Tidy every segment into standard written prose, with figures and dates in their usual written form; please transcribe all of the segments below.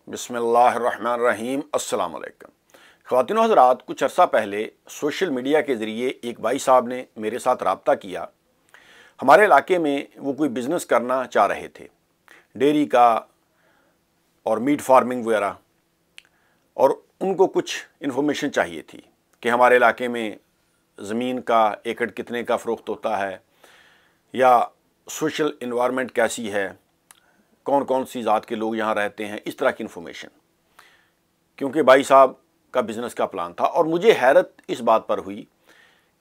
बिस्मिल्लाहिर्रहमानिर्रहीम। अस्सलाम वालेकुम। ख़वातीन व हज़रात, कुछ अर्सा पहले सोशल मीडिया के ज़रिए एक भाई साहब ने मेरे साथ रब्ता किया। हमारे इलाके में वो कोई बिज़नेस करना चाह रहे थे, डेयरी का और मीट फार्मिंग वगैरह, और उनको कुछ इन्फॉर्मेशन चाहिए थी कि हमारे इलाके में ज़मीन का एकड़ कितने का फ़रोख्त होता है, या सोशल इन्वायरमेंट कैसी है, कौन कौन सी ज़ात के लोग यहाँ रहते हैं, इस तरह की इन्फॉर्मेशन। क्योंकि भाई साहब का बिज़नेस का प्लान था, और मुझे हैरत इस बात पर हुई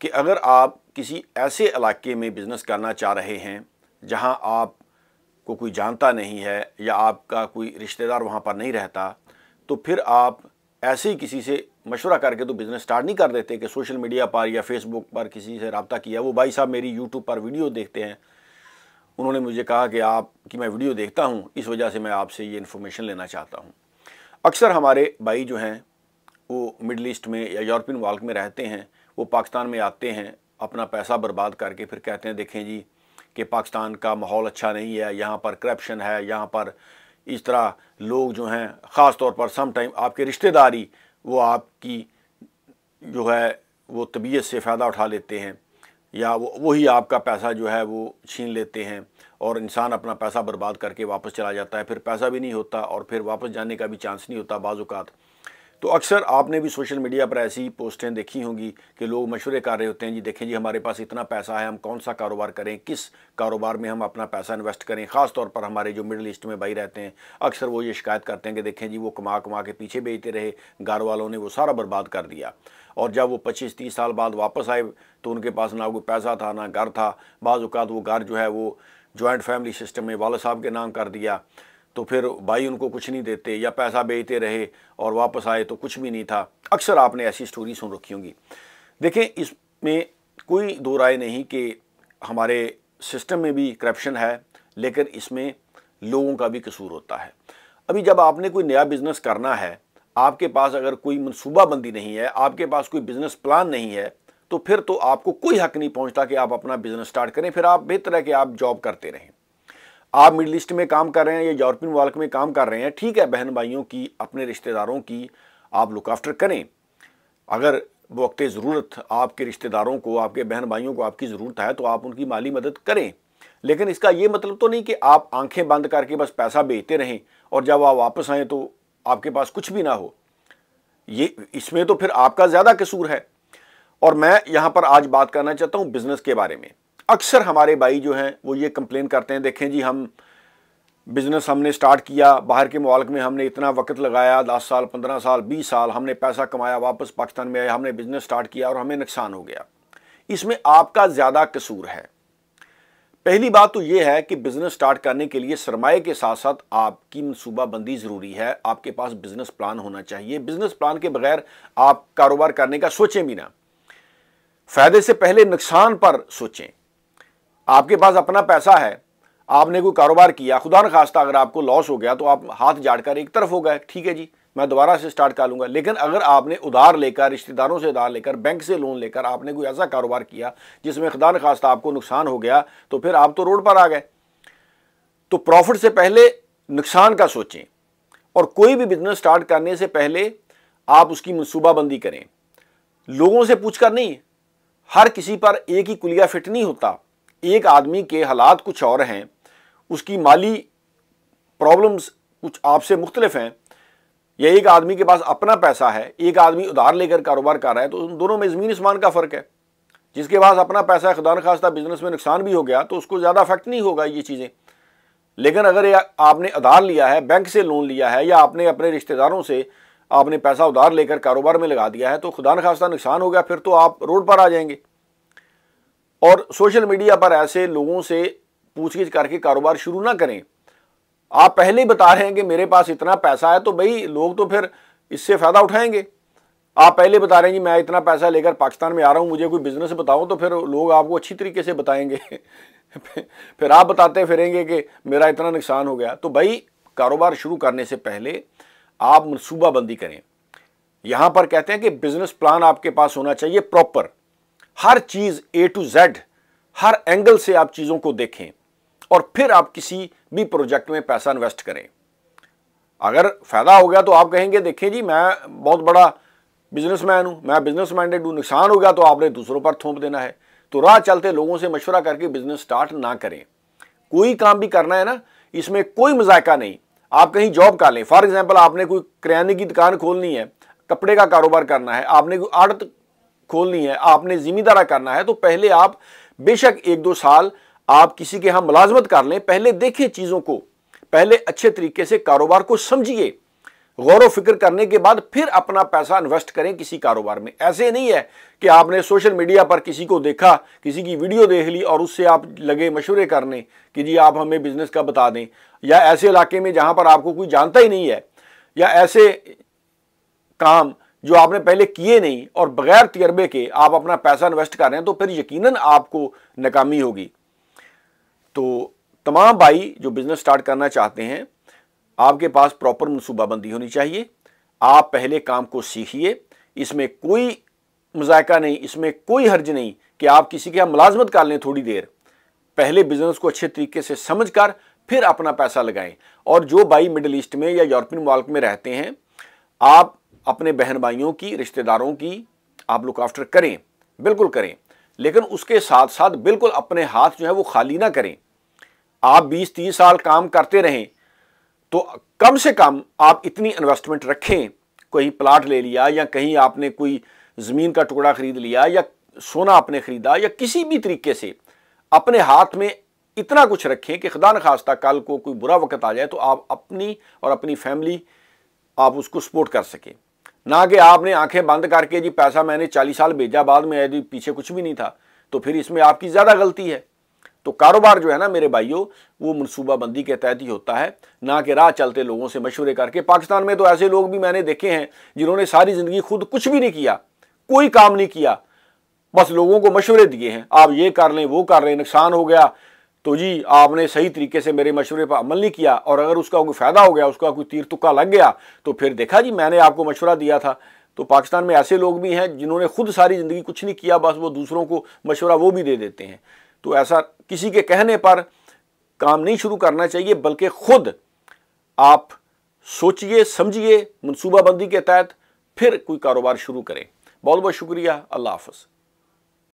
कि अगर आप किसी ऐसे इलाके में बिज़नेस करना चाह रहे हैं जहाँ आपको कोई जानता नहीं है या आपका कोई रिश्तेदार वहाँ पर नहीं रहता, तो फिर आप ऐसे ही किसी से मशवरा करके तो बिज़नेस स्टार्ट नहीं कर देते कि सोशल मीडिया पर या फेसबुक पर किसी से रब्ता किया। वो भाई साहब मेरी यूट्यूब पर वीडियो देखते हैं, उन्होंने मुझे कहा कि आपकी मैं वीडियो देखता हूं, इस वजह से मैं आपसे ये इन्फॉर्मेशन लेना चाहता हूं। अक्सर हमारे भाई जो हैं वो मिडल ईस्ट में या यूरोपियन मुल्क में रहते हैं, वो पाकिस्तान में आते हैं अपना पैसा बर्बाद करके, फिर कहते हैं देखें जी कि पाकिस्तान का माहौल अच्छा नहीं है, यहाँ पर करप्शन है, यहाँ पर इस तरह लोग जो हैं ख़ास तौर पर सम टाइम आपके रिश्तेदारी वो आपकी जो है वो तबीयत से फ़ायदा उठा लेते हैं, या वही आपका पैसा जो है वो छीन लेते हैं और इंसान अपना पैसा बर्बाद करके वापस चला जाता है। फिर पैसा भी नहीं होता और फिर वापस जाने का भी चांस नहीं होता बाज़ औक़ात। तो अक्सर आपने भी सोशल मीडिया पर ऐसी पोस्टें देखी होंगी कि लोग मशवरे कर रहे होते हैं, जी देखें जी हमारे पास इतना पैसा है, हम कौन सा कारोबार करें, किस कारोबार में हम अपना पैसा इन्वेस्ट करें। ख़ास तौर पर हमारे जो मिडिल ईस्ट में भाई रहते हैं, अक्सर वो ये शिकायत करते हैं कि देखें जी वो कमा कमा के पीछे भेजते रहे, घर वालों ने वो सारा बर्बाद कर दिया, और जब वो 25-30 साल बाद वापस आए तो उनके पास ना कोई पैसा था ना घर था। बाज़ औक़ात वो घर जो है वो जॉइंट फैमिली सिस्टम में वाले साहब के नाम कर दिया, तो फिर भाई उनको कुछ नहीं देते या पैसा बेचते रहे और वापस आए तो कुछ भी नहीं था। अक्सर आपने ऐसी स्टोरी सुन रखी होंगी। देखें, इसमें कोई दो राय नहीं कि हमारे सिस्टम में भी करप्शन है, लेकिन इसमें लोगों का भी कसूर होता है। अभी जब आपने कोई नया बिज़नेस करना है, आपके पास अगर कोई मनसूबाबंदी नहीं है, आपके पास कोई बिज़नेस प्लान नहीं है, तो फिर तो आपको कोई हक नहीं पहुंचता कि आप अपना बिज़नेस स्टार्ट करें। फिर आप बेहतर है कि आप जॉब करते रहें। आप मिडिल ईस्ट में काम कर रहे हैं या यूरोपियन मुल्क में काम कर रहे हैं, ठीक है, बहन भाइयों की, अपने रिश्तेदारों की आप लुक आफ्टर करें। अगर वक्त ज़रूरत आपके रिश्तेदारों को, आपके बहन भाइयों को आपकी ज़रूरत है तो आप उनकी माली मदद करें। लेकिन इसका ये मतलब तो नहीं कि आप आंखें बंद करके बस पैसा बेचते रहें और जब आप वापस आएँ तो आपके पास कुछ भी ना हो। ये इसमें तो फिर आपका ज़्यादा कसूर है। और मैं यहाँ पर आज बात करना चाहता हूँ बिज़नेस के बारे में। अक्सर हमारे भाई जो हैं वो ये कंप्लेन करते हैं, देखें जी हम बिज़नेस हमने स्टार्ट किया, बाहर के मुल्क में हमने इतना वक्त लगाया, 10 साल 15 साल 20 साल हमने पैसा कमाया, वापस पाकिस्तान में आए, हमने बिज़नेस स्टार्ट किया और हमें नुकसान हो गया। इसमें आपका ज़्यादा कसूर है। पहली बात तो ये है कि बिज़नेस स्टार्ट करने के लिए सरमाए के साथ साथ आपकी मनसूबाबंदी ज़रूरी है। आपके पास बिज़नेस प्लान होना चाहिए। बिज़नेस प्लान के बगैर आप कारोबार करने का सोचें भी ना। फ़ायदे से पहले नुकसान पर सोचें। आपके पास अपना पैसा है, आपने कोई कारोबार किया, खुदा न खास्ता अगर आपको लॉस हो गया तो आप हाथ झाड़कर एक तरफ हो गए, ठीक है जी मैं दोबारा से स्टार्ट कर लूँगा। लेकिन अगर आपने उधार लेकर, रिश्तेदारों से उधार लेकर, बैंक से लोन लेकर आपने कोई ऐसा कारोबार किया जिसमें खुदा न खास्ता आपको नुकसान हो गया, तो फिर आप तो रोड पर आ गए। तो प्रॉफिट से पहले नुकसान का सोचें, और कोई भी बिजनेस स्टार्ट करने से पहले आप उसकी मनसूबाबंदी करें। लोगों से पूछकर नहीं, हर किसी पर एक ही कुलिया फिट नहीं होता। एक आदमी के हालात कुछ और हैं, उसकी माली प्रॉब्लम्स कुछ आपसे मुख्तलिफ हैं, या एक आदमी के पास अपना पैसा है, एक आदमी उधार लेकर कारोबार कर रहा है, तो उन दोनों में ज़मीन आसमान का फ़र्क है। जिसके पास अपना पैसा है, खुदा न खास्ता बिजनेस में नुकसान भी हो गया तो उसको ज़्यादा अफेक्ट नहीं होगा ये चीज़ें। लेकिन अगर आपने उधार लिया है, बैंक से लोन लिया है, या आपने अपने रिश्तेदारों से आपने पैसा उधार लेकर कारोबार में लगा दिया है, तो खुदा न खास्ता नुकसान हो गया, फिर तो आप रोड पर आ जाएंगे। और सोशल मीडिया पर ऐसे लोगों से पूछगिछ करके कारोबार शुरू ना करें। आप पहले ही बता रहे हैं कि मेरे पास इतना पैसा है, तो भाई लोग तो फिर इससे फ़ायदा उठाएंगे। आप पहले बता रहे हैं जी मैं इतना पैसा लेकर पाकिस्तान में आ रहा हूँ, मुझे कोई बिज़नेस बताओ, तो फिर लोग आपको अच्छी तरीके से बताएंगे। फिर आप बताते फिरेंगे कि मेरा इतना नुकसान हो गया। तो भाई कारोबार शुरू करने से पहले आप मनसूबाबंदी करें। यहाँ पर कहते हैं कि बिज़नेस प्लान आपके पास होना चाहिए proper. Her cheese A to Z, her angle से आप चीज़ों को देखें और फिर आप किसी भी प्रोजेक्ट में पैसा इन्वेस्ट करें। अगर फ़ायदा हो गया तो आप कहेंगे देखें जी मैं बहुत बड़ा बिजनेसमैन हूँ, मैं बिजनेस माइंडेड हूँ, नुकसान हो गया तो आपने दूसरों पर थोप देना है। तो राह चलते लोगों से मशवरा करके बिजनेस स्टार्ट ना करें। कोई काम भी करना है ना, इसमें कोई मजायका नहीं। आप कहीं जॉब कर लें, फॉर एग्जांपल आपने कोई किराने की दुकान खोलनी है, कपड़े का कारोबार करना है, आपने कोई आड़त खोलनी है, आपने जिम्मेदारा करना है, तो पहले आप बेशक 1-2 साल आप किसी के यहाँ मुलाजमत कर लें, पहले देखें चीज़ों को, पहले अच्छे तरीके से कारोबार को समझिए, गौर व फिक्र करने के बाद फिर अपना पैसा इन्वेस्ट करें किसी कारोबार में। ऐसे नहीं है कि आपने सोशल मीडिया पर किसी को देखा, किसी की वीडियो देख ली और उससे आप लगे मशवरे करने कि जी आप हमें बिजनेस का बता दें, या ऐसे इलाके में जहां पर आपको कोई जानता ही नहीं है, या ऐसे काम जो आपने पहले किए नहीं और बगैर तजर्बे के आप अपना पैसा इन्वेस्ट कर रहे हैं, तो फिर यकीनन आपको नाकामी होगी। तो तमाम भाई जो बिजनेस स्टार्ट करना चाहते हैं, आपके पास प्रॉपर मनसूबाबंदी होनी चाहिए। आप पहले काम को सीखिए, इसमें कोई मजायका नहीं, इसमें कोई हर्ज नहीं कि आप किसी के यहाँ मुलाजमत कर लें थोड़ी देर। पहले बिजनेस को अच्छे तरीके से समझकर फिर अपना पैसा लगाएं। और जो भाई मिडिल ईस्ट में या यूरोपियन मुल्क में रहते हैं, आप अपने बहन भाइयों की, रिश्तेदारों की आप लुक आफ्टर करें, बिल्कुल करें, लेकिन उसके साथ साथ बिल्कुल अपने हाथ जो है वो खाली ना करें। आप 20-30 साल काम करते रहें तो कम से कम आप इतनी इन्वेस्टमेंट रखें, कोई प्लाट ले लिया या कहीं आपने कोई ज़मीन का टुकड़ा खरीद लिया या सोना आपने खरीदा, या किसी भी तरीके से अपने हाथ में इतना कुछ रखें कि खुदा न खास्ता कल को कोई बुरा वक्त आ जाए तो आप अपनी और अपनी फैमिली आप उसको सपोर्ट कर सकें। ना कि आपने आंखें बंद करके जी पैसा मैंने 40 साल भेजा, बाद में यदि पीछे कुछ भी नहीं था, तो फिर इसमें आपकी ज़्यादा गलती है। तो कारोबार जो है ना मेरे भाइयों, वो मनसूबाबंदी के तहत ही होता है, ना कि राह चलते लोगों से मशवरे करके। पाकिस्तान में तो ऐसे लोग भी मैंने देखे हैं जिन्होंने सारी ज़िंदगी खुद कुछ भी नहीं किया, कोई काम नहीं किया, बस लोगों को मशवरे दिए हैं, आप ये कर लें वो कर लें, नुकसान हो गया तो जी आपने सही तरीके से मेरे मशवरे पर अमल नहीं किया, और अगर उसका कोई फ़ायदा हो गया, उसका कोई तीर तुक्का लग गया, तो फिर देखा जी मैंने आपको मशवरा दिया था। तो पाकिस्तान में ऐसे लोग भी हैं जिन्होंने खुद सारी ज़िंदगी कुछ नहीं किया, बस वो दूसरों को मशवरा वो भी दे देते हैं। तो ऐसा किसी के कहने पर काम नहीं शुरू करना चाहिए, बल्कि खुद आप सोचिए, समझिए, मनसूबाबंदी के तहत फिर कोई कारोबार शुरू करें। बहुत बहुत शुक्रिया। अल्लाह हाफ़िज़।